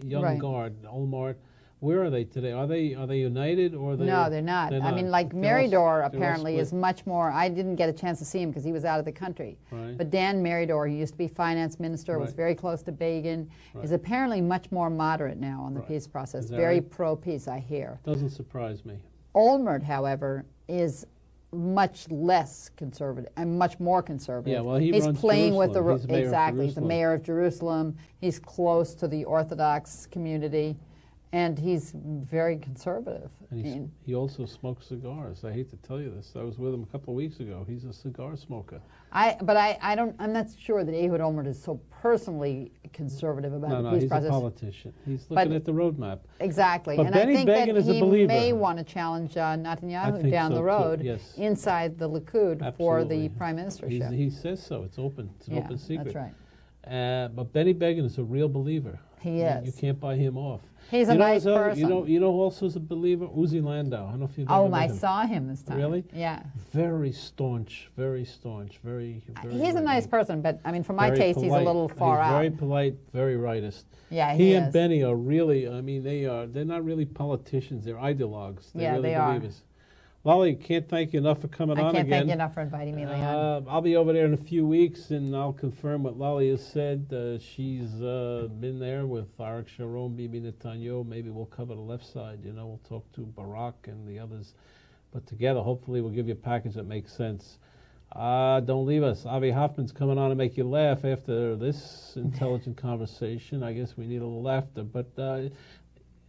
young Right. guard, Olmert. Where are they today? Are they united or are they? No, they're not. I mean, like Meridor apparently is much more. I didn't get a chance to see him because he was out of the country. Right. But Dan Meridor, who used to be finance minister, was Right. very close to Begin, is Right. apparently much more moderate now on the Right. peace process. Is that Very right? pro-peace, I hear. Doesn't surprise me. Olmert, however, is much less conservative and much more conservative. Yeah, well, he he's runs playing with the Jerusalem. He's the mayor of exactly. He's the Jerusalem. mayor of Jerusalem. He's close to the Orthodox community, and he's very conservative. And he also smokes cigars. I hate to tell you this. I was with him a couple of weeks ago. He's a cigar smoker. I'm not sure that Ehud Olmert is so personally conservative about the peace he's process. a politician. He's looking at the roadmap. Exactly, But and Benny I think Begin that is a he believer. may want to challenge I Netanyahu think down so the too, road yes. inside the Likud for Absolutely. the prime ministership. He says so. It's open. It's an open secret. That's right. But Benny Begin is a real believer. He You is. can't buy him off. He's a nice person. You know who also is a believer? Uzi Landau. I don't know if you've ever Oh, met I him. saw him this time. Really? Yeah. Very staunch, very very He's a nice person, but I mean, for my very taste, he's a polite. little far He's out. very polite, very rightist. Yeah, he is. and Benny are really, I mean, they're not really politicians, they're ideologues. They're Yeah, really they are. believers. Lally, can't thank you enough for coming I on can't again. thank you enough for inviting me, Leon. I'll be over there in a few weeks, and I'll confirm what Lally has said. She's been there with Arik Sharon, Bibi Netanyahu. Maybe we'll cover the left side. You know, we'll talk to Barak and the others. But together, hopefully, we'll give you a package that makes sense. Don't leave us. Avi Hoffman's coming on to make you laugh after this intelligent conversation. I guess we need a little laughter. But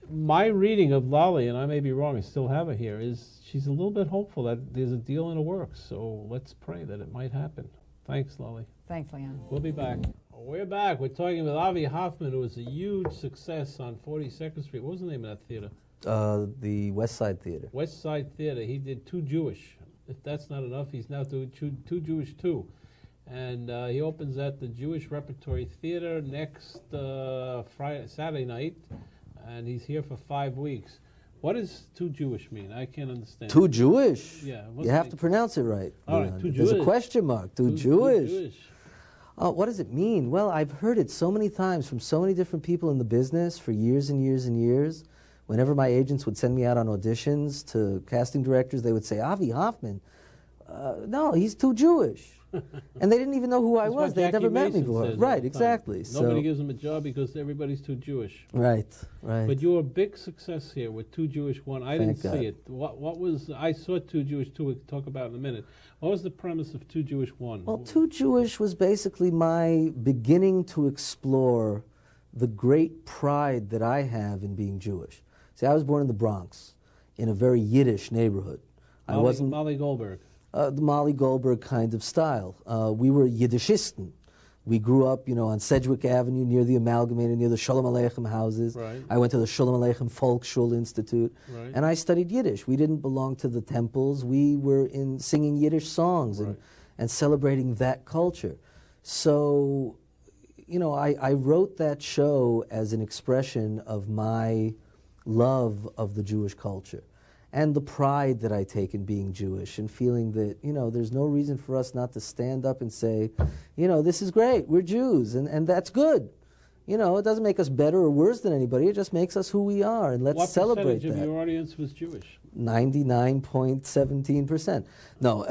my reading of Lally, and I may be wrong, I still have her here, is she's a little bit hopeful that there's a deal in the works. So let's pray that it might happen. Thanks, Lally. Thanks, Leon. We'll be back. We're back. We're talking with Avi Hoffman, who was a huge success on 42nd Street. What was the name of that theater? The West Side Theater. West Side Theater. He did Too Jewish. If that's not enough, he's now doing Too Jewish too. And he opens at the Jewish Repertory Theater next Saturday night. And he's here for 5 weeks. What does Too Jewish mean? I can't understand. Too Jewish? Yeah. You have to pronounce it right. All right, Leon. too There's Jewish. a question mark. Too Jewish. Too Jewish. What does it mean? Well, I've heard it so many times from so many different people in the business for years and years and years. Whenever my agents would send me out on auditions to casting directors, they would say, Avi Hoffman, no, he's too Jewish. And they didn't even know who I That's was. what They had Jackie never met me Mason before. says all Right, the time. exactly. Nobody gives him a job because everybody's too Jewish. Right, right. But you were a big success here with Too Jewish 1. I didn't Thank God. see it. What was, I saw Too Jewish 2, we'll talk about in a minute. What was the premise of Too Jewish 1? Well, Too Jewish was basically my beginning to explore the great pride that I have in being Jewish. See, I was born in the Bronx, in a very Yiddish neighborhood. I wasn't Molly Goldberg. the Molly Goldberg kind of style. We were Yiddishisten. We grew up, on Sedgwick Avenue near the Amalgamated, near the Shalom Aleichem houses. Right. I went to the Shalom Aleichem Volksschule Institute, Right. and I studied Yiddish. We didn't belong to the temples. We were in singing Yiddish songs and celebrating that culture. So, I wrote that show as an expression of my love of the Jewish culture and the pride that I take in being Jewish and feeling that, there's no reason for us not to stand up and say, this is great, we're Jews, and that's good. It doesn't make us better or worse than anybody, it just makes us who we are, and let's celebrate that. What percentage of your audience was Jewish? 99.17%. No,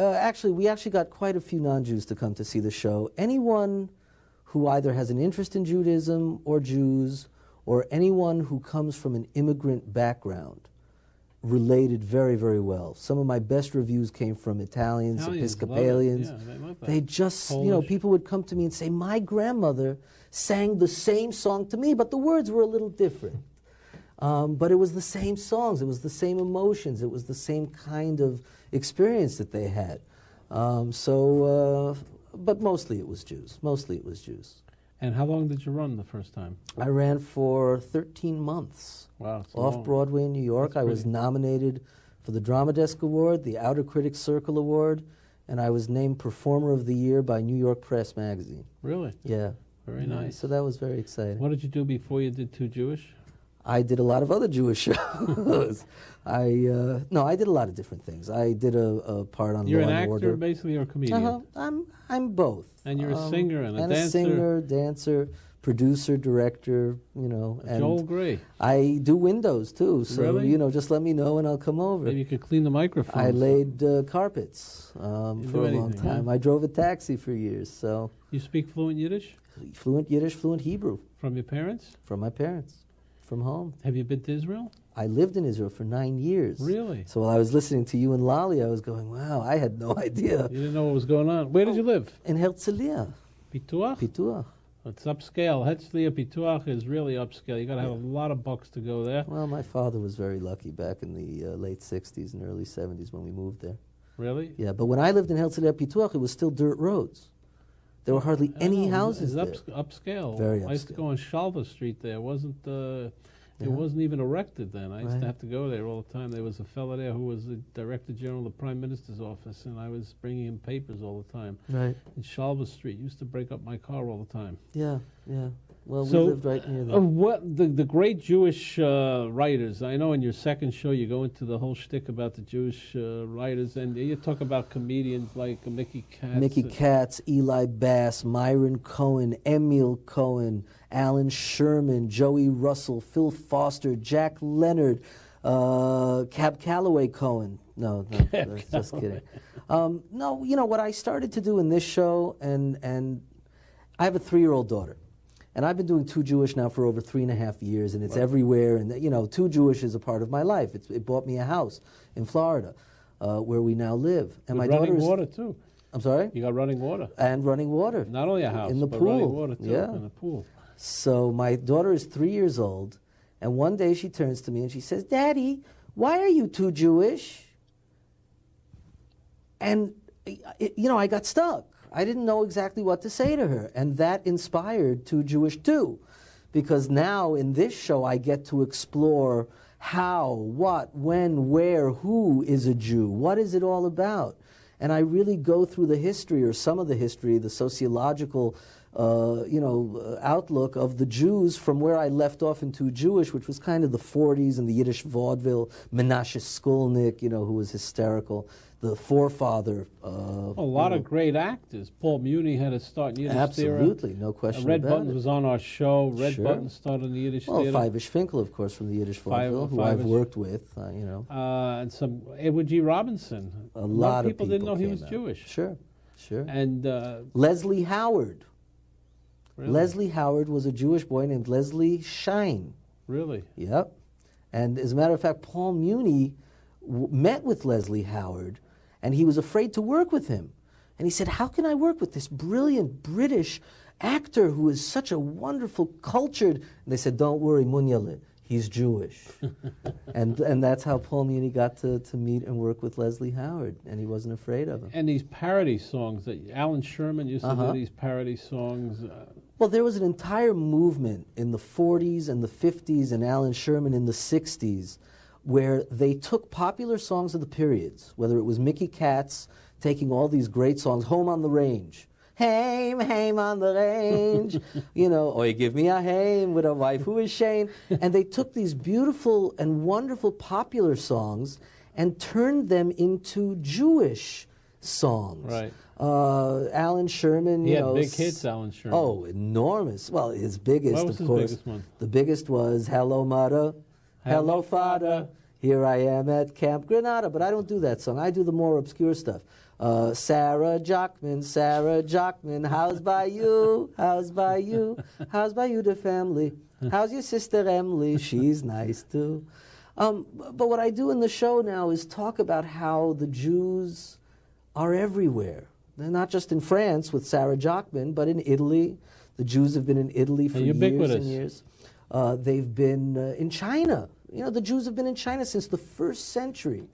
we actually got quite a few non-Jews to come to see the show. Anyone who either has an interest in Judaism or Jews, or anyone who comes from an immigrant background, related very, very well. Some of my best reviews came from Italians, Episcopalians. Yeah, they love that. They just, Polish. people would come to me and say, my grandmother sang the same song to me, but the words were a little different. But it was the same songs, it was the same emotions, it was the same kind of experience that they had. But mostly it was Jews. And how long did you run the first time? I ran for 13 months. Wow. it's Off long. Broadway in New York. That's I was pretty. nominated for the Drama Desk Award, the Outer Critics Circle Award, and I was named Performer of the Year by New York Press Magazine. Really? Yeah. Very Yeah, nice. So that was very exciting. What did you do before you did Too Jewish? I did a lot of other Jewish shows. I did a lot of different things. I did a part on You're Law an and actor, Order. basically, or a comedian? I'm both. And you're a singer and a and dancer. a singer, dancer, producer, director. And Joel Grey. I do windows too. So Really? just let me know and I'll come over. Maybe you could clean the microphone. I laid carpets for a do long anything, time. huh? I drove a taxi for years. So You speak fluent Yiddish? fluent Yiddish, fluent Hebrew From your parents? from my parents, from home. Have you been to Israel? I lived in Israel for 9 years. Really? So while I was listening to you and Lally, I was going, wow, I had no idea. You didn't know what was going on. Where did you live? In Herzliya, Pituach? Pituach. It's upscale. Hetzliya Pituach is really upscale. You got to have a lot of bucks to go there. Well, my father was very lucky back in the late 60s and early 70s when we moved there. Really? Yeah, but when I lived in Herzliya Pituach, it was still dirt roads. There were hardly any houses there. It's upscale. Very I used to upscale. go on Shalva Street there. It Yeah. wasn't even erected then. I used Right. to have to go there all the time. There was a fellow there who was the Director General of the Prime Minister's office, and I was bringing him papers all the time. Right. In Shalva Street, used to break up my car all the time. Yeah, yeah. Well, So, we lived right near there. What the great Jewish writers? I know in your second show you go into the whole shtick about the Jewish writers, and you talk about comedians like Mickey Katz. Mickey Katz, Eli Bass, Myron Cohen, Emil Cohen, Alan Sherman, Joey Russell, Phil Foster, Jack Leonard, Cab Calloway Cohen. No, that's just kidding. No, what I started to do in this show, and I have a 3-year-old daughter. And I've been doing Too Jewish now for over 3.5 years, and it's everywhere. And Too Jewish is a part of my life. It bought me a house in Florida, where we now live. And my running daughter is water too. I'm sorry. You got running water. And running water. Not only a house, in the but pool. running water too. Yeah. In the pool. So my daughter is 3 years old, and one day she turns to me and she says, "Daddy, why are you too Jewish?" And I got stuck. I didn't know exactly what to say to her, and that inspired Too Jewish too, because now in this show I get to explore how, what, when, where, who is a Jew, what is it all about, and I really go through the history, or some of the history, the sociological outlook of the Jews from where I left off in Too Jewish, which was kind of the 40s and the Yiddish vaudeville, Menashe Skolnick, who was hysterical, the forefather. A lot of great actors. Paul Muni had a start in Yiddish Absolutely, theater. no question Red about Buttons it. was on our show. Red Sure. Buttons started in the Yiddish Well, theater. Fivish Finkel, of course, from the Yiddish vaudeville, who I've Fivish. worked with, And some Edward G. Robinson. A lot of people didn't know he came was out. Jewish. Sure. And Leslie Howard. really? Leslie Howard was a Jewish boy named Leslie Schein. Really? Yep. And as a matter of fact, Paul Muni met with Leslie Howard, and he was afraid to work with him. And he said, how can I work with this brilliant British actor who is such a wonderful, cultured... And they said, don't worry, Munyale. he's Jewish. and that's how Paul Muni got to meet and work with Leslie Howard, and he wasn't afraid of him. And these parody songs that Alan Sherman used to do, these parody songs. Well, there was an entire movement in the 40s and the 50s and Alan Sherman in the 60s where they took popular songs of the periods, whether it was Mickey Katz taking all these great songs, Home on the Range, Hame, hame on the range, you know, or you give me a hame with a wife who is Shane. And they took these beautiful and wonderful popular songs and turned them into Jewish songs. Right. Alan Sherman, he you had know. big hits, Alan Sherman. Oh, enormous. Well, his biggest, What was of his course. biggest one? The biggest was Hello, Mother. Hello, Father. Here I am at Camp Granada. But I don't do that song. I do the more obscure stuff. Sarah Jockman, how's by you? How's by you? How's by you, the family? How's your sister Emily? She's nice too. But what I do in the show now is talk about how the Jews are everywhere. They're not just in France with Sarah Jockman, but in Italy. The Jews have been in Italy for years and years. They've been in China. You know, the Jews have been in China since the 1st century.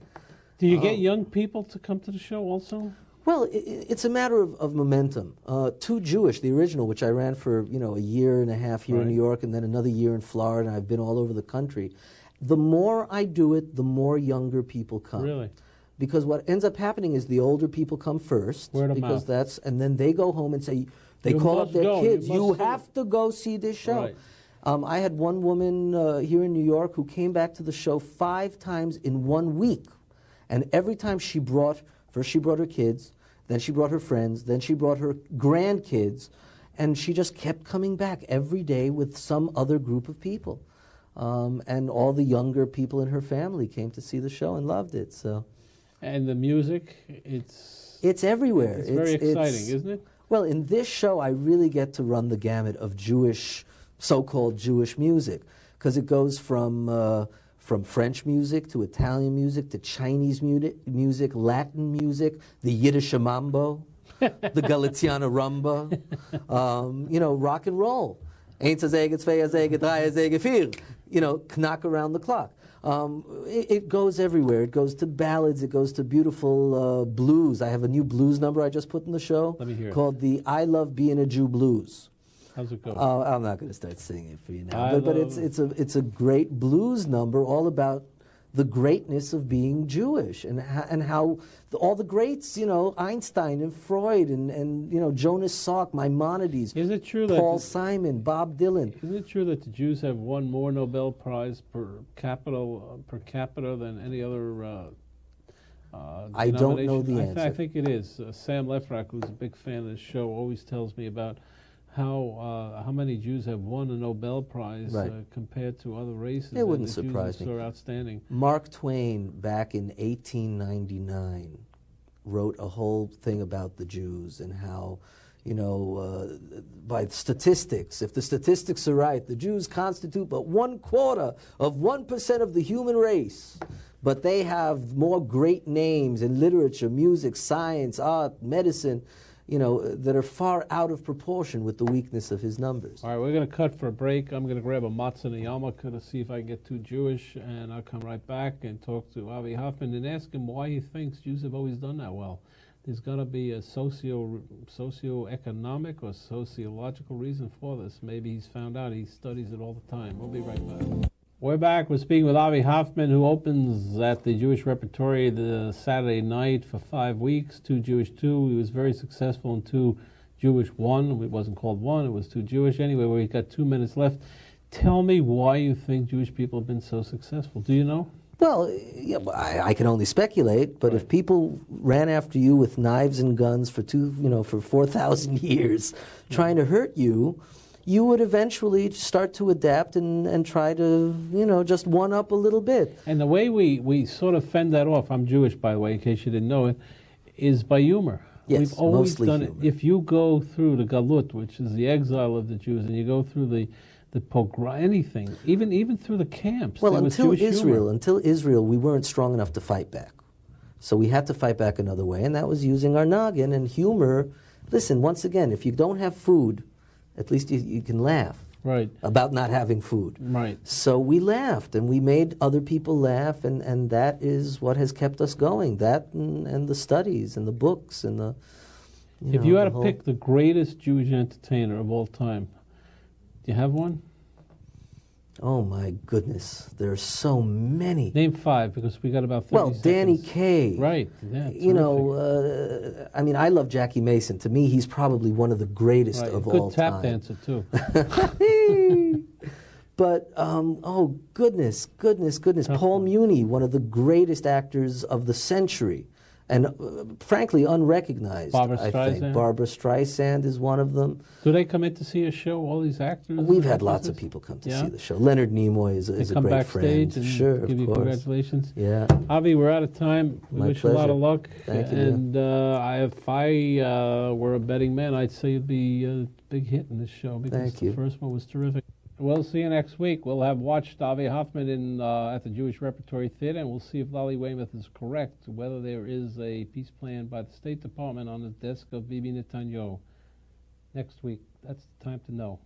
Do you get young people to come to the show also? Well, it's a matter of momentum. Too Jewish, the original, which I ran for, you know, a year and a half here in New York and then another year in Florida, and I've been all over the country. The more I do it, the more younger people come. Really? Because what ends up happening is the older people come first. Word of because mouth. And then they go home and say, they You call up must their go. kids, You you must have to go see this show. Right. I had one woman here in New York who came back to the show 5 times in 1 week. And every time she brought her kids, then she brought her friends, then she brought her grandkids, and she just kept coming back every day with some other group of people. And all the younger people in her family came to see the show and loved it. So, and the music, it's everywhere. It's very exciting, isn't it? Well, in this show, I really get to run the gamut of Jewish, so-called Jewish music, because it goes from French music to Italian music to Chinese music, Latin music, the Yiddish mambo, the Galiciana rumba, you know, rock and roll. Eins Säge, zwei Säge, drei Säge, vier. You know, knock around the clock. It goes everywhere. It goes to ballads. It goes to beautiful blues. I have a new blues number I just put in the show. Let me hear it. Called the I Love Being a Jew Blues. How's it go? I'm not going to start singing it for you now, but it's a great blues number all about the greatness of being Jewish and how all the greats, you know, Einstein and Freud and you know, Jonas Salk, Maimonides, Is it true Paul that Simon, Bob Dylan. Isn't it true that the Jews have won more Nobel Prize per capita than any other I don't know the denomination? answer. I think it is. Sam Lefrak, who's a big fan of the show, always tells me about how many Jews have won a Nobel Prize compared to other races. It wouldn't the surprise Jews me. are so outstanding. Mark Twain, back in 1899, wrote a whole thing about the Jews and how, you know, by statistics, if the statistics are right, the Jews constitute but 1/4 of 1% of the human race. But they have more great names in literature, music, science, art, medicine, you know, that are far out of proportion with the weakness of his numbers. All right, we're going to cut for a break. I'm going to grab a matzah and a yarmulke to see if I can get too Jewish, and I'll come right back and talk to Avi Hoffman and ask him why he thinks Jews have always done that well. There's got to be a socio-economic or sociological reason for this. Maybe he's found out. He studies it all the time. We'll be right back. We're back. We're speaking with Avi Hoffman, who opens at the Jewish Repertory the Saturday night for 5 weeks. 2 Jewish 2. He was very successful in 2 Jewish 1. It wasn't called 1. It was 2 Jewish. Anyway, we've got 2 minutes left. Tell me why you think Jewish people have been so successful. Do you know? Well, yeah, I can only speculate, but if people ran after you with knives and guns for 4,000 years trying to hurt you, you would eventually start to adapt and try to, you know, just one up a little bit. And the way we sort of fend that off, I'm Jewish, by the way, in case you didn't know it, is by humor. Yes, We've always mostly done humor. it. If you go through the Galut, which is the exile of the Jews, and you go through the pogrom, anything, even through the camps. Well, there was until Jewish Israel, we weren't strong enough to fight back. So we had to fight back another way, and that was using our noggin and humor. Listen, once again, if you don't have food, at least you can laugh. Right. about not having food. Right. So we laughed, and we made other people laugh, and that is what has kept us going. That and the studies and the books and the. If you had to pick the greatest Jewish entertainer of all time, do you have one? Oh my goodness, there are so many. Name 5, because we got about 30 Well, seconds. Danny Kaye. Right. Yeah, You know, I mean, I love Jackie Mason. To me, he's probably one of the greatest right. of Good all tap time. dancer too. But, oh, goodness. Tough Paul one. Muni, one of the greatest actors of the century. And frankly, unrecognized, Barbra I Streisand? think. Barbra Streisand is one of them. Do they come in to see a show, all these actors? We've and had lots of actresses? people come to Yeah? see the show. Leonard Nimoy is They a come great backstage friend. and Sure, give of you course. congratulations. Yeah. Avi, we're out of time. We My wish you a lot of pleasure. luck. Thank you, And if I were a betting man, I'd say you'd be a big hit in this show because Thank the you. first one was terrific. We'll see you next week. We'll have watched Avi Hoffman at the Jewish Repertory Theater, and we'll see if Lally Weymouth is correct, whether there is a peace plan by the State Department on the desk of Bibi Netanyahu. Next week. That's the time to know.